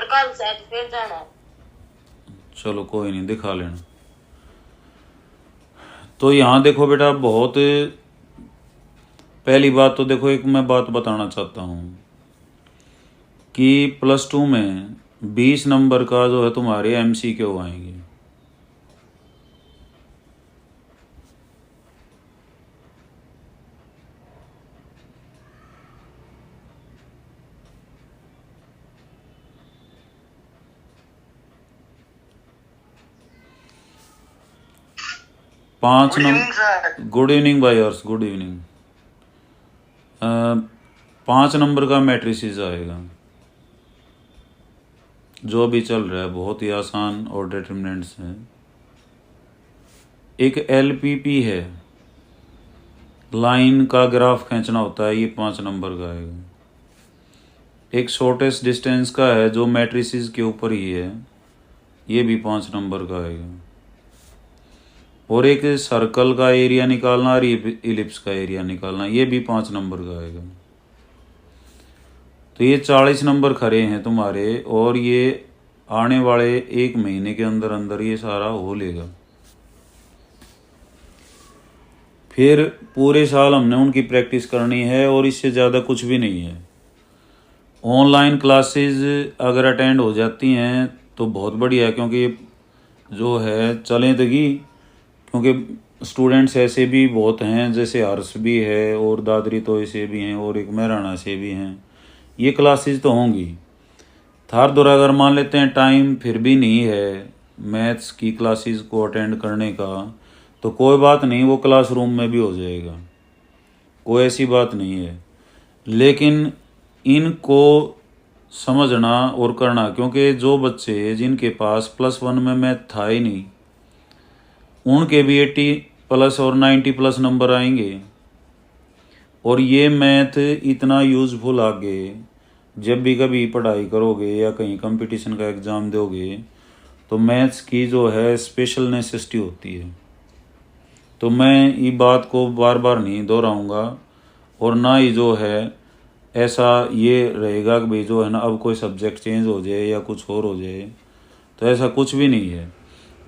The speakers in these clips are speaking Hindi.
पर कल से फिर जाना है। चलो कोई नहीं, दिखा लेना। तो यहाँ देखो बेटा, बहुत पहली बात तो देखो, एक मैं बात बताना चाहता हूँ कि +2 में 20 नंबर का जो है तुम्हारे MCQ आएंगे। गुड इवनिंग भाई हर्ष, गुड इवनिंग। 5 नंबर का मैट्रिसेस आएगा, जो भी चल रहा है, बहुत ही आसान और डिटरमिनेंट्स है। एक LPP है, लाइन का ग्राफ खींचना होता है, ये 5 नंबर का आएगा। एक शॉर्टेस्ट डिस्टेंस का है, जो मैट्रिसेस के ऊपर ही है, ये भी 5 नंबर का आएगा। और एक सर्कल का एरिया निकालना और इलिप्स का एरिया निकालना, ये भी 5 नंबर का आएगा। तो ये 40 नंबर खड़े हैं तुम्हारे, और ये आने वाले 1 महीने के अंदर अंदर ये सारा हो लेगा। फिर पूरे साल हमने उनकी प्रैक्टिस करनी है, और इससे ज़्यादा कुछ भी नहीं है। ऑनलाइन क्लासेस अगर अटेंड हो जाती हैं तो बहुत बढ़िया है, क्योंकि जो है चलें तगी, क्योंकि स्टूडेंट्स ऐसे भी बहुत हैं, जैसे हर्ष भी है, और दादरी तो ऐसे भी हैं, और एक मेहराना से भी हैं। ये क्लासेस तो होंगी। थार दूर अगर मान लेते हैं टाइम फिर भी नहीं है मैथ्स की क्लासेस को अटेंड करने का, तो कोई बात नहीं, वो क्लासरूम में भी हो जाएगा, कोई ऐसी बात नहीं है। लेकिन इनको समझना और करना, क्योंकि जो बच्चे जिनके पास +1 में मैथ था ही नहीं, उनके भी 80+ और 90+ नंबर आएंगे। और ये मैथ इतना यूज़फुल आगे जब भी कभी पढ़ाई करोगे या कहीं कंपटीशन का एग्ज़ाम दोगे, तो मैथ्स की जो है स्पेशल नेसेसिटी होती है। तो मैं ये बात को बार बार नहीं दोहराऊंगा, और ना ही जो है ऐसा ये रहेगा कि भाई जो है ना अब कोई सब्जेक्ट चेंज हो जाए या कुछ और हो जाए, तो ऐसा कुछ भी नहीं है।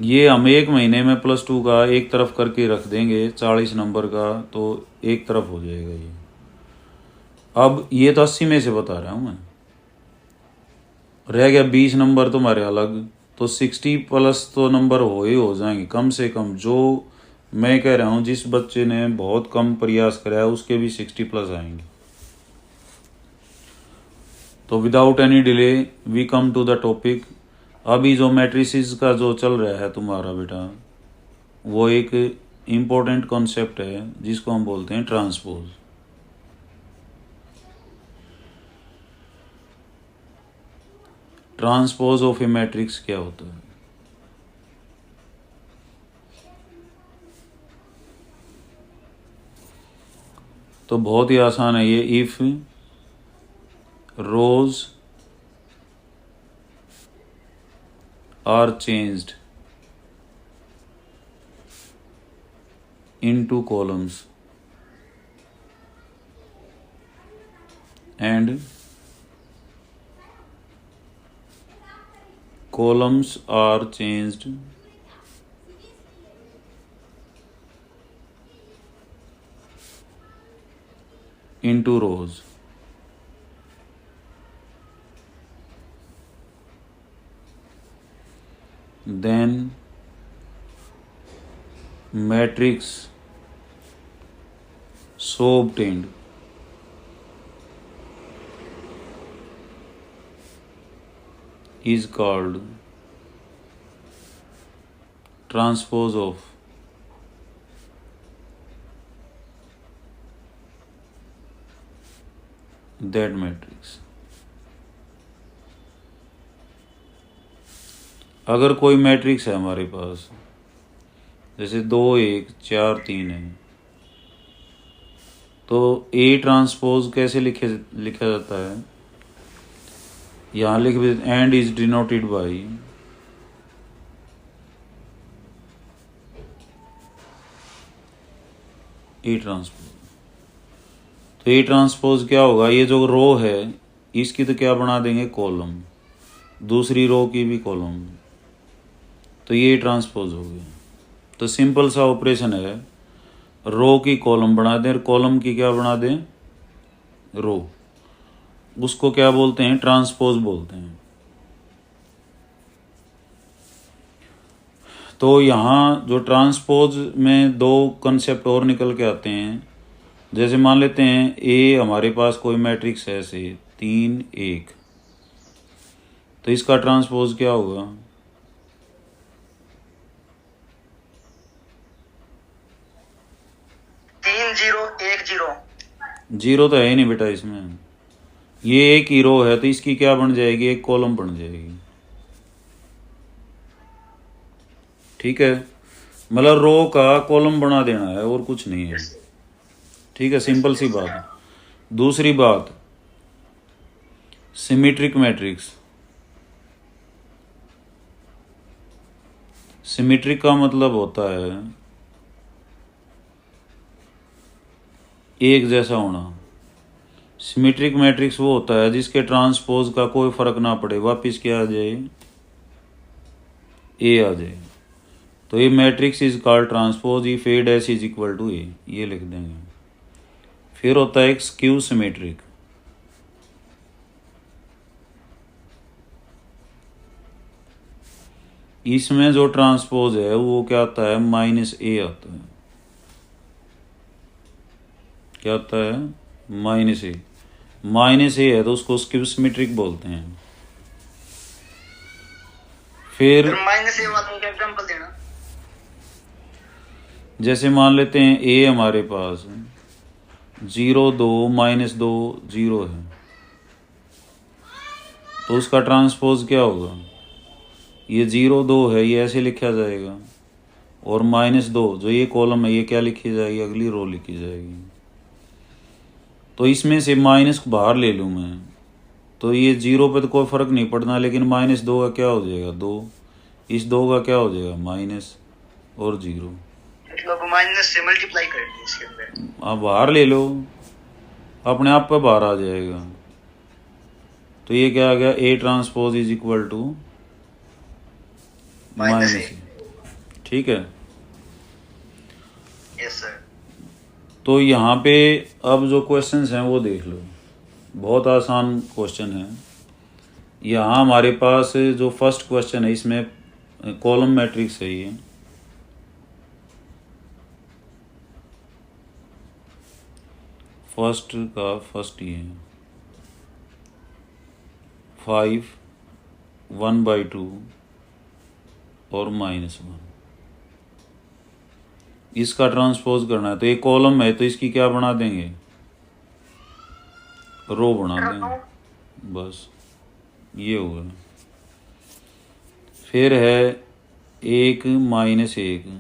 ये हम 1 महीने में +2 का एक तरफ करके रख देंगे, 40 नंबर का, तो एक तरफ हो जाएगा ये। अब ये तो 80 में से बता रहा हूँ मैं, रह गया 20 नंबर तुम्हारे अलग, तो 60+ तो नंबर हो जाएंगे कम से कम। जो मैं कह रहा हूँ, जिस बच्चे ने बहुत कम प्रयास करा है उसके भी 60+ आएंगे। तो without any delay we come to the topic. अभी जो मैट्रिसेस का जो चल रहा है तुम्हारा बेटा, वो एक इम्पोर्टेंट कॉन्सेप्ट है जिसको हम बोलते हैं transpose. Transpose of a matrix क्या होता है? तो बहुत ही आसान है ये। If rows are changed into columns and columns are changed into rows, then matrix so obtained is called transpose of that matrix। अगर कोई मैट्रिक्स है हमारे पास, जैसे 2 1 4 3 है, तो A ट्रांसपोज कैसे लिखा जाता है? यहाँ लिख देते, and is denoted by A transpose. तो A ट्रांसपोज क्या होगा? ये जो रो है इसकी तो क्या बना देंगे? कॉलम। दूसरी रो की भी कॉलम, तो ये ट्रांसपोज हो गया। तो सिंपल सा ऑपरेशन है, रो की कॉलम बना दें, कॉलम की क्या बना दें, रो। उसको क्या बोलते हैं, ट्रांसपोज बोलते हैं। तो यहाँ जो ट्रांसपोज में दो कंसेप्ट और निकल के आते हैं। जैसे मान लेते हैं ए हमारे पास कोई मैट्रिक्स है, ऐसे 3 1, तो इसका ट्रांसपोज क्या होगा, 3 0 1 0। जीरो तो है ही नहीं बेटा इसमें, ये एक ही रो है तो इसकी क्या बन जाएगी, एक कॉलम बन जाएगी। ठीक है, मतलब रो का कॉलम बना देना है और कुछ नहीं है। ठीक है, सिंपल सी बात है। दूसरी बात, सिमेट्रिक मैट्रिक्स। सिमेट्रिक का मतलब होता है एक जैसा होना। सिमेट्रिक मैट्रिक्स वो होता है जिसके ट्रांसपोज का कोई फर्क ना पड़े, वापिस क्या आ जाए, ए आ जाए। तो ये matrix is called transpose if A dash is equal to A, ये लिख देंगे। फिर होता है एक स्क्यू सिमेट्रिक। इसमें जो ट्रांसपोज है वो क्या आता है, माइनस ए आता है। क्या आता है, माइनस ए। माइनस ए है तो उसको स्क्यू सिमेट्रिक बोलते हैं। फिर माइनस ए वाला का एग्जांपल देना। जैसे मान लेते हैं ए हमारे पास 0 2 -2 0 है, तो उसका ट्रांसपोज क्या होगा, ये 0 2 है, ये ऐसे लिखा जाएगा, और -2 जो ये कॉलम है ये क्या लिखी जाएगी, अगली रो लिखी जाएगी। तो इसमें से माइनस को बाहर ले लूँ मैं, तो ये 0 पे तो कोई फर्क नहीं पड़ना, लेकिन -2 का क्या हो जाएगा, 2, इस 2 का क्या हो जाएगा, माइनस और 0। मतलब माइनस से मल्टीप्लाई कर दिए इसके अंदर, आप बाहर ले लो, अपने आप पे बाहर आ जाएगा। तो ये क्या आ गया, A transpose is equal to minus A. ठीक है, यस सर। तो यहाँ पे अब जो क्वेश्चंस हैं वो देख लो, बहुत आसान क्वेश्चन है। यहाँ हमारे पास जो फर्स्ट क्वेश्चन है इसमें कॉलम मैट्रिक्स है, ये फर्स्ट का फर्स्ट ये 5 1/2 और -1, इसका ट्रांसपोज करना है। तो एक कॉलम है तो इसकी क्या बना देंगे, रो बना देंगे, बस ये होगा। फिर है 1 -1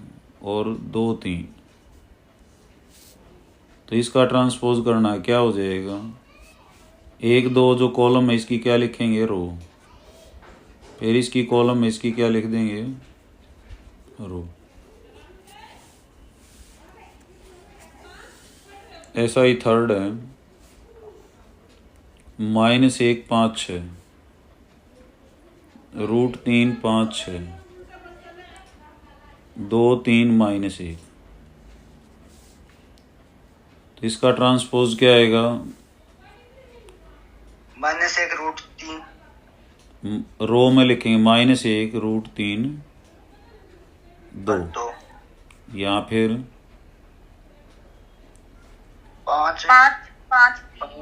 और 2 3, तो इसका ट्रांसपोज करना है, क्या हो जाएगा, 1 2 जो कॉलम है इसकी क्या लिखेंगे, रो। फिर इसकी कॉलम में इसकी क्या लिख देंगे, रो। ऐसा ही थर्ड है, -1 5 6, √3 5 6, 2 3 -1, तो इसका ट्रांसपोज क्या आएगा, -1 √3, रो में लिखेंगे -1 √3 2, या फिर 5 और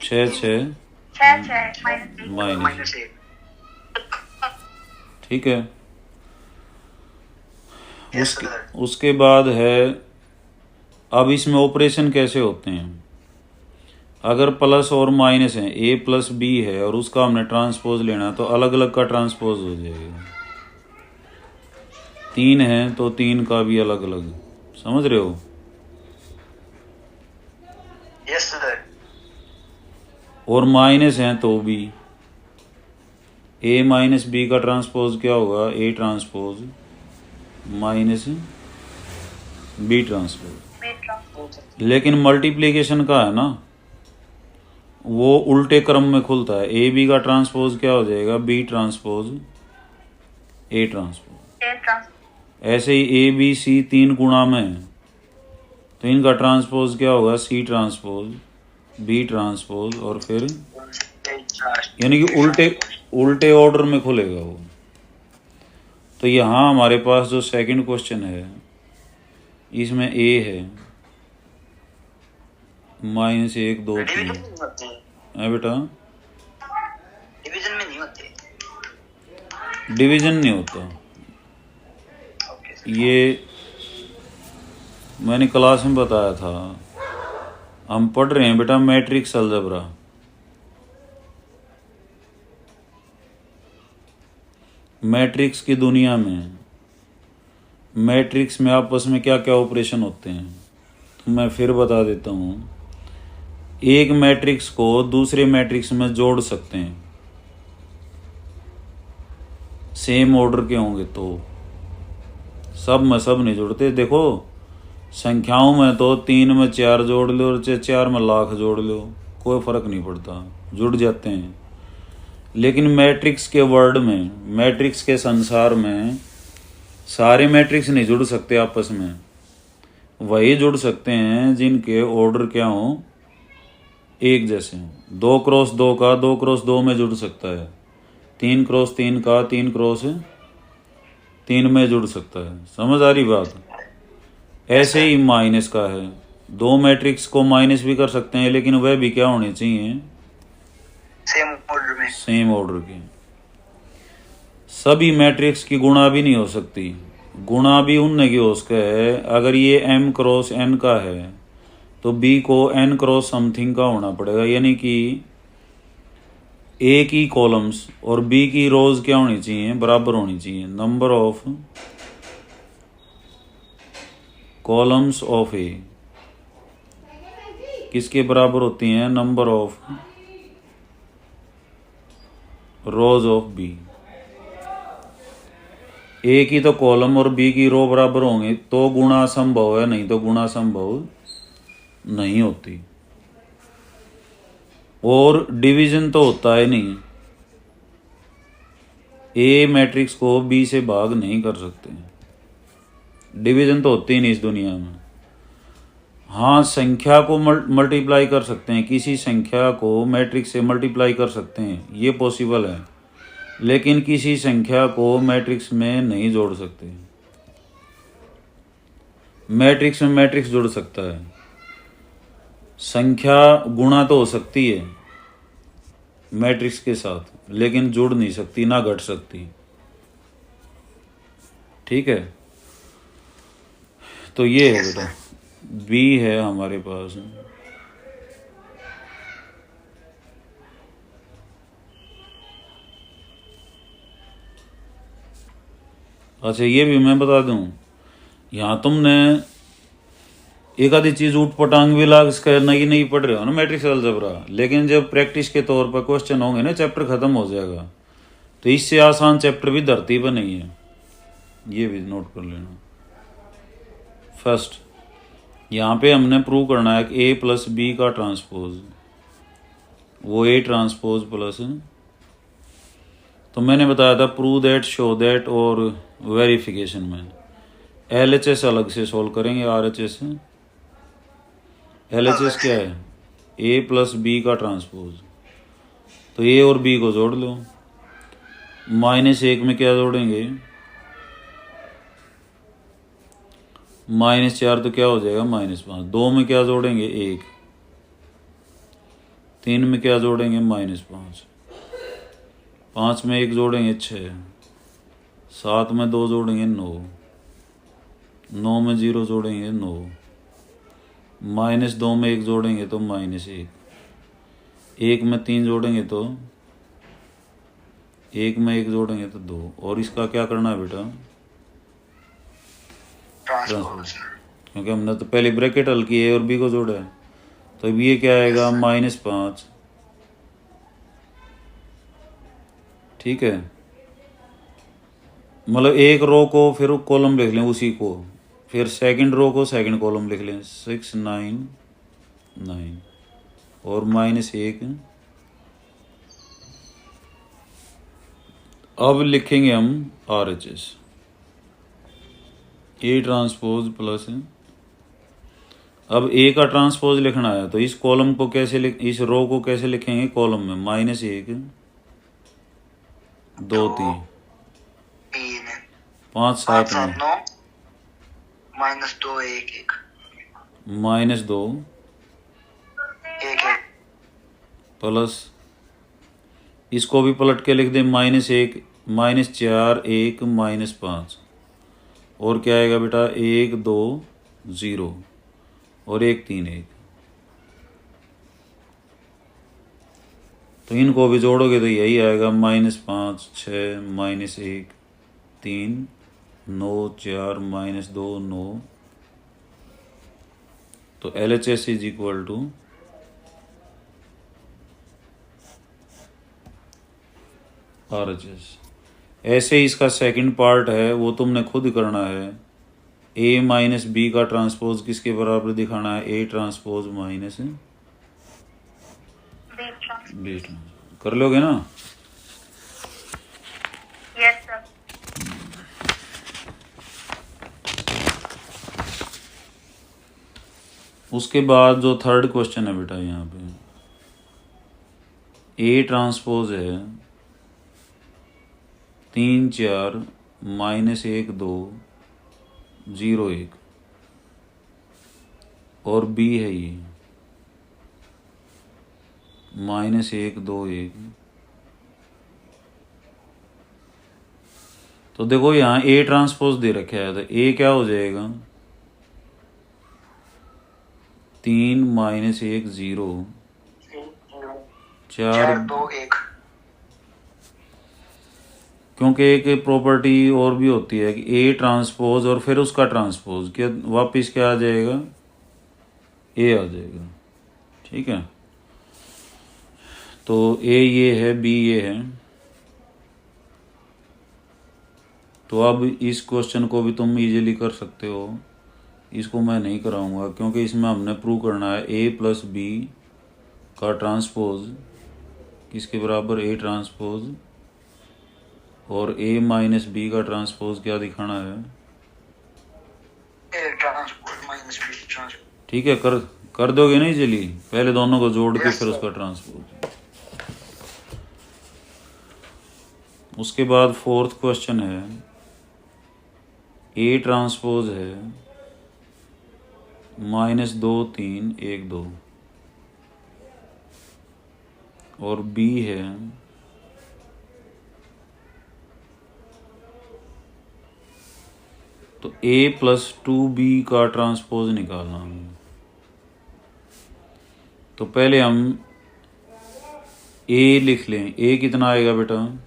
6 6 -1। ठीक है। यस उसके बाद है, अब इसमें ऑपरेशन कैसे होते हैं, अगर प्लस और माइनस है, a + b है और उसका हमने ट्रांसपोज लेना है तो अलग अलग का ट्रांसपोज हो जाएगा। 3 है तो 3 का भी अलग अलग, समझ रहे हो। Yes sir. और माइनस है तो भी a - b का ट्रांसपोज क्या होगा, a ट्रांसपोज -b ट्रांसपोज। लेकिन मल्टीप्लिकेशन का है ना, वो उल्टे क्रम में खुलता है। ए बी का ट्रांसपोज क्या हो जाएगा, बी ट्रांसपोज ए ट्रांसपोज। ऐसे ही ए बी सी 3 गुणा में है, तो इनका ट्रांसपोज क्या होगा, सी ट्रांसपोज बी ट्रांसपोज और फिर यानी कि उल्टे ऑर्डर में खुलेगा वो। तो यहाँ हमारे पास जो सेकंड क्वेश्चन है इसमें ए है -1 2 3 है बेटा, डिवीजन में नहीं होते। डिवीजन नहीं होता। ये मैंने क्लास में बताया था, हम पढ़ रहे हैं बेटा मैट्रिक्स अलजेब्रा। मैट्रिक्स की दुनिया में मैट्रिक्स में आपस में क्या क्या ऑपरेशन होते हैं तो मैं फिर बता देता हूँ। एक मैट्रिक्स को दूसरे मैट्रिक्स में जोड़ सकते हैं, सेम ऑर्डर के होंगे तो। सब में सब नहीं जुड़ते। देखो संख्याओं में तो 3 में 4 जोड़ लो और 4 में लाख जोड़ लो, कोई फर्क नहीं पड़ता, जुड़ जाते हैं। लेकिन मैट्रिक्स के वर्ल्ड में, मैट्रिक्स के संसार में सारे मैट्रिक्स नहीं जुड़ सकते आपस में। वही जुड़ सकते हैं जिनके ऑर्डर क्या हो, एक जैसे हो। 2 क्रॉस 2 का 2 क्रॉस 2 में जुड़ सकता है, 3 क्रॉस 3 का 3 क्रॉस 3 में जुड़ सकता है। समझ आ रही बात? ऐसे ही माइनस का है, 2 मैट्रिक्स को माइनस भी कर सकते हैं, लेकिन वह भी क्या होने चाहिए, सेम ऑर्डर के। सभी मैट्रिक्स की गुणा भी नहीं हो सकती। गुणा भी उनने की हो सके है, अगर ये m क्रॉस n का है तो b को n क्रॉस समथिंग का होना पड़ेगा, यानी कि a की कॉलम्स और b की रोज क्या होनी चाहिए, बराबर होनी चाहिए। Number of columns of a किसके बराबर होती हैं, number of rows of B. A की तो कॉलम और बी की रो बराबर होंगे तो गुणा संभव है, नहीं तो गुणा संभव नहीं होती। और डिवीजन तो होता है नहीं, ए मैट्रिक्स को बी से भाग नहीं कर सकते, डिवीजन तो होती ही नहीं इस दुनिया में। हाँ, संख्या को मल्टीप्लाई कर सकते हैं, किसी संख्या को मैट्रिक्स से मल्टीप्लाई कर सकते हैं, ये पॉसिबल है, लेकिन किसी संख्या को मैट्रिक्स में नहीं जोड़ सकते। मैट्रिक्स में मैट्रिक्स जुड़ सकता है, संख्या गुणा तो हो सकती है मैट्रिक्स के साथ, लेकिन जुड़ नहीं सकती, ना घट सकती। ठीक है, तो ये है बेटा, बी है हमारे पास। अच्छा, ये भी मैं बता दूं, यहाँ तुमने एक आधी चीज ऊट पटांग भी लाग नहीं पढ़ रहे हो ना मैट्रिक्स अलजेब्रा, लेकिन जब प्रैक्टिस के तौर पर क्वेश्चन होंगे ना, चैप्टर खत्म हो जाएगा। तो इससे आसान चैप्टर भी धरती पर नहीं है, ये भी नोट कर लेना। फर्स्ट, यहाँ पे हमने प्रूव करना है कि a प्लस बी का ट्रांसपोज, वो a ट्रांसपोज प्लस, तो मैंने बताया था प्रूव दैट, शो दैट और वेरिफिकेशन में LHS अलग से सोल्व करेंगे, RHS। LHS क्या है, a प्लस बी का ट्रांसपोज, तो a और b को जोड़ लो। -1 में क्या जोड़ेंगे, -4 तो क्या हो जाएगा, -5। 2 में क्या जोड़ेंगे, 1। 3 में क्या जोड़ेंगे, -5। 5 में 1 जोड़ेंगे, 6। 7 में 2 जोड़ेंगे, 9। 9 में 0 जोड़ेंगे, 9। -2 में 1 जोड़ेंगे तो -1। 1 में 3 जोड़ेंगे तो 1 में 1 जोड़ेंगे तो 2। और इसका क्या करना है बेटा, ट्रांसपोज, क्योंकि हमने तो पहले ब्रैकेट हल की, ए और बी को जोड़ा है। तो अब ये क्या आएगा, -5। ठीक है, मतलब एक रो को फिर कॉलम लिख लें उसी को, फिर सेकंड रो को सेकंड कॉलम लिख लें, 6 9 9। और -1। अब लिखेंगे हम RHS, A ट्रांसपोज प्लस। अब A का ट्रांसपोज लिखना है तो इस कॉलम को कैसे इस रो को कैसे लिखेंगे? कॉलम में -1 2 3 3 5 7 5 7 9 9 -2 1 1 -2 1 1 प्लस, इसको भी पलट के लिख दें -1 -4 1 -5, और क्या आएगा बेटा? 1 2 0 और 1 3 1। तो इनको भी जोड़ोगे तो यही आएगा -5 6 -1 3 9 4 -2 9। तो LHS is equal to RHS। ऐसे ही इसका सेकंड पार्ट है, वो तुमने खुद करना है। A माइनस B का ट्रांसपोज किसके बराबर दिखाना है? A transpose minus B transpose. कर लोगे ना? Yes sir. उसके बाद जो थर्ड क्वेश्चन है बेटा, यहाँ पे A ट्रांसपोज है 3 4 -1 2 0 1, और B है ये -1 2 1। तो देखो यहाँ A ट्रांसपोज दे रखा है, तो A क्या हो जाएगा? 3 -1 0 4 4 2 1। क्योंकि एक प्रॉपर्टी और भी होती है कि A ट्रांसपोज और फिर उसका ट्रांसपोज क्या वापिस क्या आ जाएगा? A आ जाएगा। ठीक है, तो A ये है, B ये है। तो अब इस क्वेश्चन को भी तुम इजीली कर सकते हो, इसको मैं नहीं कराऊंगा क्योंकि इसमें हमने प्रूव करना है A प्लस B का ट्रांसपोज किसके बराबर? A ट्रांसपोज, और A माइनस B का ट्रांसपोज क्या दिखाना है? A transpose minus B transpose. ठीक है, कर दोगे ना इजीली? पहले दोनों को जोड़ के फिर उसका ट्रांसपोज। उसके बाद फोर्थ क्वेश्चन है, A ट्रांसपोज है -2 3 1 2, और B है तो A प्लस 2B का ट्रांसपोज निकालना है। तो पहले हम A लिख लें। A कितना आएगा बेटा?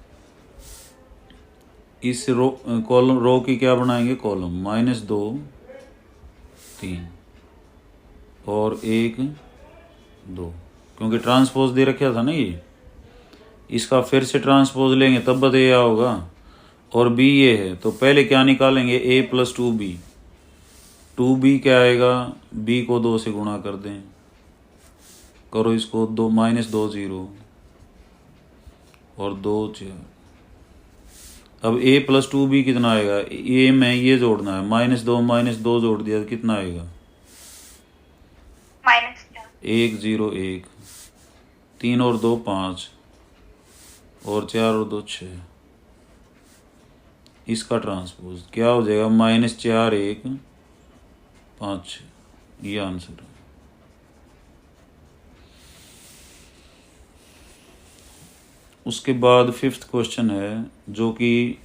इस कॉलम रो की क्या बनाएंगे? कॉलम -2 3 और 1 2, क्योंकि ट्रांसपोज दे रखा था ना ये। इसका फिर से ट्रांसपोज लेंगे तब बताया होगा, और B ये है। तो पहले क्या निकालेंगे? A plus 2B। 2B क्या आएगा? B को 2 से गुणा कर दें, करो इसको, 2 -2 0 और 2 4। अब A प्लस 2B कितना आएगा? A में ये जोड़ना है, -2 जोड़ दिया तो कितना आएगा? -1 0 1, 3 और 2 5, और 4 और 2 6। इसका ट्रांसपोज क्या हो जाएगा? -4 1 5 6। ये आंसर है। उसके बाद फिफ्थ क्वेश्चन है जो कि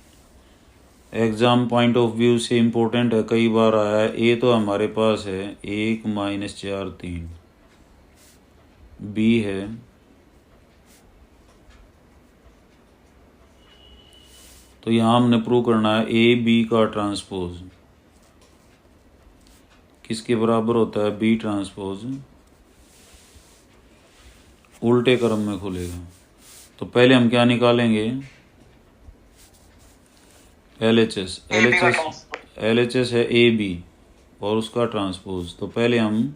एग्जाम पॉइंट ऑफ व्यू से इम्पोर्टेंट है, कई बार आया है। A तो हमारे पास है 1 -4 3, B है तो यहाँ हमने प्रूव करना है A B का ट्रांसपोज किसके बराबर होता है? B transpose. उल्टे क्रम में खुलेगा। तो पहले हम क्या निकालेंगे? LHS है AB और उसका ट्रांसपोज। तो पहले हम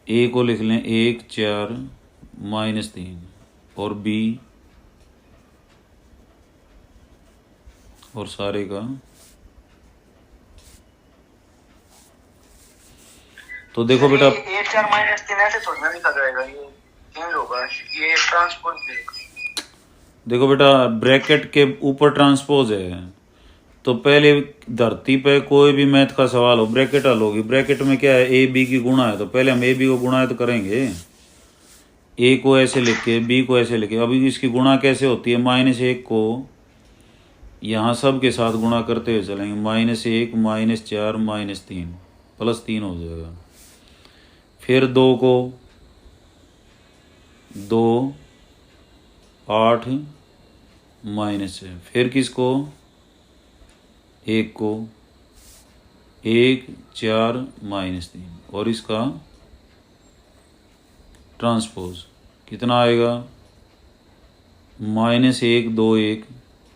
ए को लिख लें 1 4 -3 और बी और सारे का। तो देखो बेटा, 1 4 -3 ऐसे थोड़ी ना लिखा जाएगा, ये चेंज होगा, ये ट्रांसपोज देगा। देखो बेटा, ब्रैकेट के ऊपर ट्रांसपोज है, तो पहले धरती पे कोई भी मैथ का सवाल हो ब्रैकेट हल होगी। ब्रैकेट में क्या है, ए बी की गुणा है, तो पहले हम ए बी को गुणा है तो करेंगे। ए को ऐसे लिख के बी को ऐसे लिख के, अभी इसकी गुणा कैसे होती है, -1 को यहाँ सब के साथ गुणा करते हुए चलेंगे, -1 -4 -3 +3 हो जाएगा। फिर 2 को 2 8 -6, फिर किसको 1 को 1 4 -3 और इसका ट्रांसपोज कितना आएगा, -1 2 1,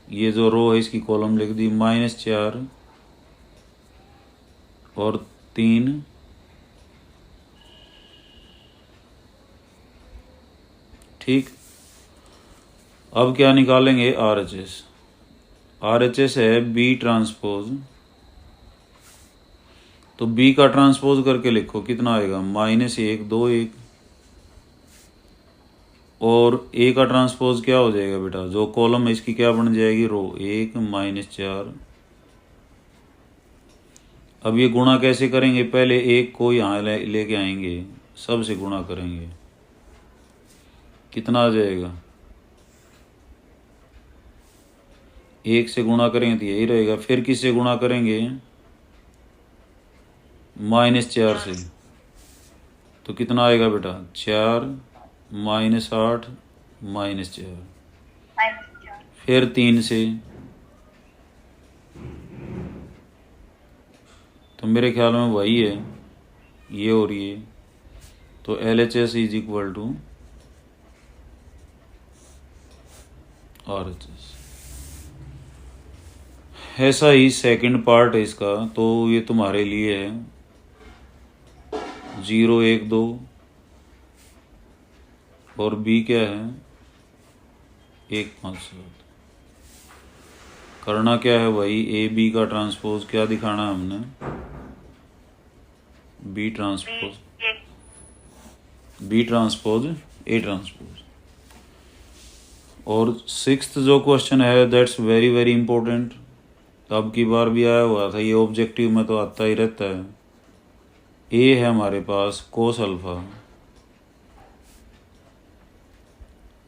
ये जो रो है इसकी कॉलम लिख दी, -4 और 3 ठीक। अब क्या निकालेंगे, RHS। RHS है B ट्रांसपोज, तो B का ट्रांसपोज करके लिखो कितना आएगा, -1 2 1 और A का ट्रांसपोज क्या हो जाएगा बेटा, जो कॉलम है इसकी क्या बन जाएगी, रो 1 -4। अब ये गुणा कैसे करेंगे, पहले 1 को यहाँ लेके आएंगे, सब से गुणा करेंगे, कितना आ जाएगा, 1 से गुणा करेंगे तो यही रहेगा। फिर किससे गुणा करेंगे, -4 से, तो कितना आएगा बेटा, 4 -8 -4। फिर 3 से, तो मेरे ख्याल में वही है ये और ये, तो LHS = RHS। ऐसा ही सेकंड पार्ट है इसका, तो ये तुम्हारे लिए है 0 1 2 और B क्या है 1 5 7। करना क्या है भाई, AB का ट्रांसपोज क्या दिखाना है हमने, B ट्रांसपोज A ट्रांसपोज। और 6th जो क्वेश्चन है दैट्स वेरी वेरी इंपॉर्टेंट, अब की बार भी आया हुआ था, ये ऑब्जेक्टिव में तो आता ही रहता है। ए है हमारे पास cos alpha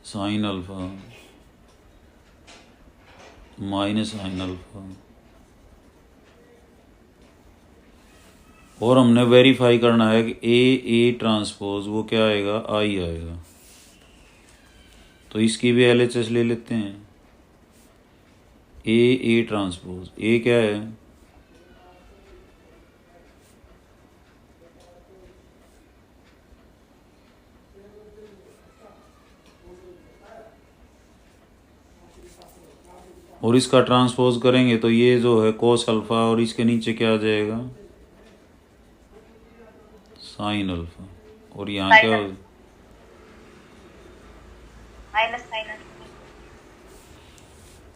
sine alpha minus sine alpha, और हमने वेरीफाई करना है कि ए ट्रांसपोज वो क्या आएगा, आई आएगा। तो इसकी भी LHS ले लेते हैं, ए ट्रांसपोज, ए क्या है, और इसका ट्रांसपोज करेंगे तो ये जो है कोस अल्फा, और इसके नीचे क्या आ जाएगा, साइन अल्फा, और यहाँ क्या हो,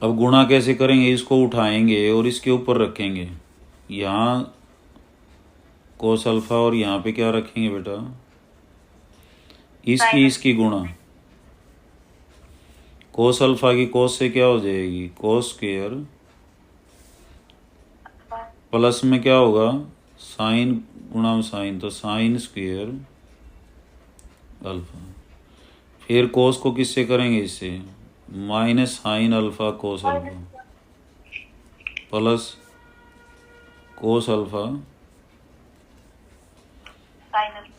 अब गुणा कैसे करेंगे, इसको उठाएंगे और इसके ऊपर रखेंगे, यहाँ कोस अल्फा और यहाँ पे क्या रखेंगे बेटा, इसकी गुणा, कोस अल्फा की कोस से क्या हो जाएगी, कोस स्क्वायर, प्लस में क्या होगा, साइन गुणा में साइन, तो साइन स्क्वायर अल्फा। फिर कोस को किससे करेंगे, इससे minus sine alpha cos alpha plus cos alpha,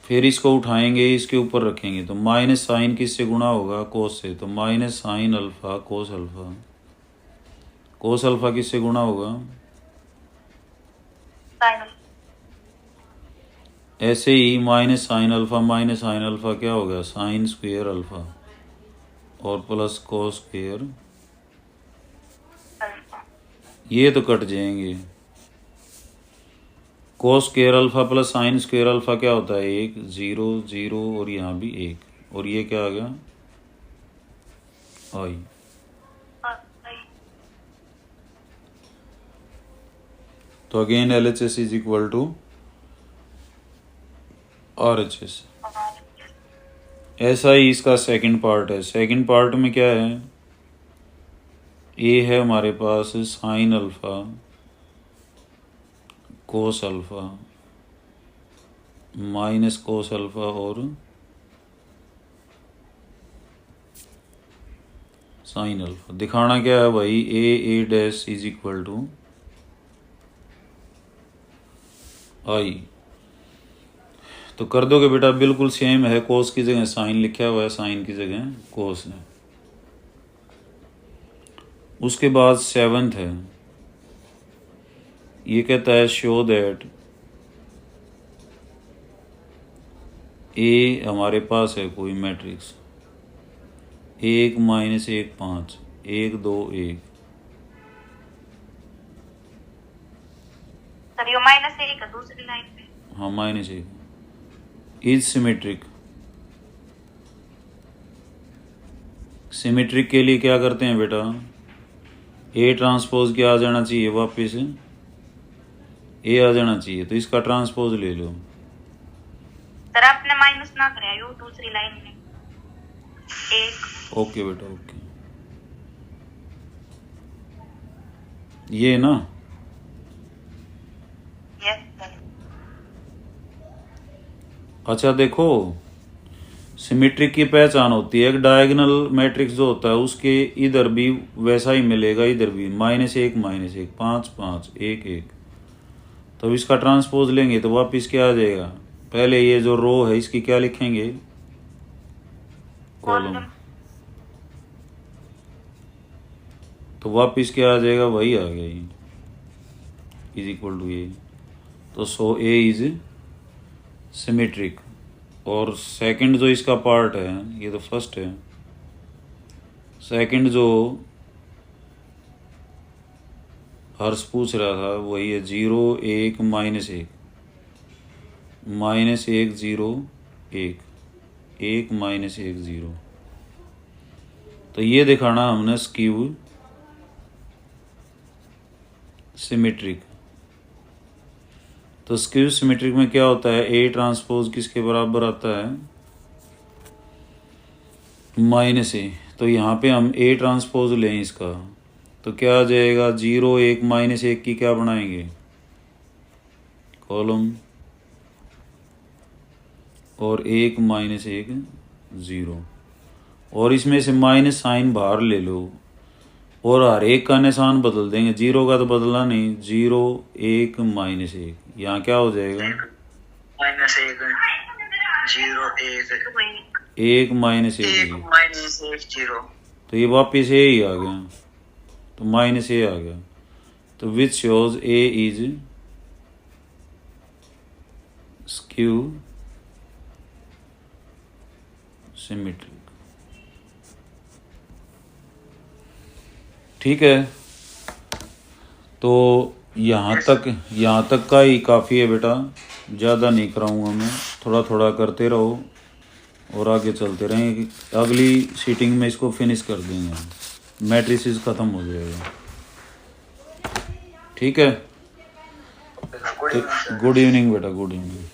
फिर इसको उठाएंगे इसके ऊपर रखेंगे, तो माइनस साइन किससे गुणा होगा, कोस से, तो minus sine alpha cos alpha, cos alpha किससे गुणा होगा, ऐसे ही माइनस साइन अल्फा क्या हो गया, साइन स्क्वायर अल्फा और प्लस कोस स्क्वायर, ये तो कट जाएंगे, cos square alpha plus sine square alpha क्या होता है? 1 0 0 और यहाँ भी 1 और ये क्या आ गया? आई। तो again LHS is equal to RHS। ऐसा ही इसका सेकंड पार्ट है। सेकंड पार्ट में क्या है? ये है हमारे पास sine alpha cos alpha minus cos alpha और साइन अल्फा। दिखाना क्या है भाई? A dash is equal to I. तो कर दोगे बेटा, बिल्कुल सेम है। कोस की जगह साइन लिखा हुआ है, साइन की जगह कोस है। उसके बाद सेवंथ है, ये कहता है शो दैट ए हमारे पास है कोई मैट्रिक्स 1 माइनस 1 5 1 2 1। सर ये माइनस 1 है दूसरी लाइन पे। हाँ माइनस 1 इज सिमेट्रिक। सिमेट्रिक के लिए क्या करते हैं बेटा? ए ट्रांसपोज क्या आ जाना चाहिए? वापस ए आ जाना चाहिए, तो इसका ट्रांसपोज ले लो। सर आपने माइनस ना कराया, यो दूसरी लाइन में 1। ओके बेटा ओके, ये ना। Yes sir. अच्छा देखो, सिमेट्रिक की पहचान होती है, एक डायगोनल मैट्रिक्स जो होता है उसके इधर भी वैसा ही मिलेगा, इधर भी -1 -1 5 5 1 1। तो इसका ट्रांसपोज लेंगे तो वापस क्या आ जाएगा? पहले ये जो रो है इसकी क्या लिखेंगे? कॉलम। तो वापस क्या आ जाएगा? वही आ गया, ये इज इक्वल टू ए। तो सो ए इज सिमेट्रिक। और सेकंड जो इसका पार्ट है, ये तो फर्स्ट है, सेकंड जो हर्ष पूछ रहा था वही है 0 1 -1 -1 0 1 1 -1 0। तो ये दिखाना हमने स्क्यू सिमेट्रिक। तो स्क्यू सिमेट्रिक में क्या होता है? ए ट्रांसपोज किसके बराबर आता है? -a। तो यहाँ पे हम ए ट्रांसपोज लें इसका, तो क्या आ जाएगा? 0 1 -1 की क्या बनाएंगे? कॉलम, और 1 -1 0। और इसमें से माइनस साइन बाहर ले लो और हर एक का निशान बदल देंगे। 0 का तो बदला नहीं, 0 1 -1। यहाँ क्या हो जाएगा? -1 0 1 1 -1 1 0। तो ये वापिस ए ही आ गया, तो -a आ गया। तो which shows A is skew symmetric. ठीक है, तो यहाँ तक का ही काफ़ी है बेटा, ज़्यादा नहीं कराऊंगा मैं, थोड़ा थोड़ा करते रहो और आगे चलते रहेंगे। अगली सीटिंग में इसको फिनिश कर देंगे, मैट्रिसेस ख़त्म हो जाएगा। ठीक है, गुड इवनिंग बेटा, गुड इवनिंग।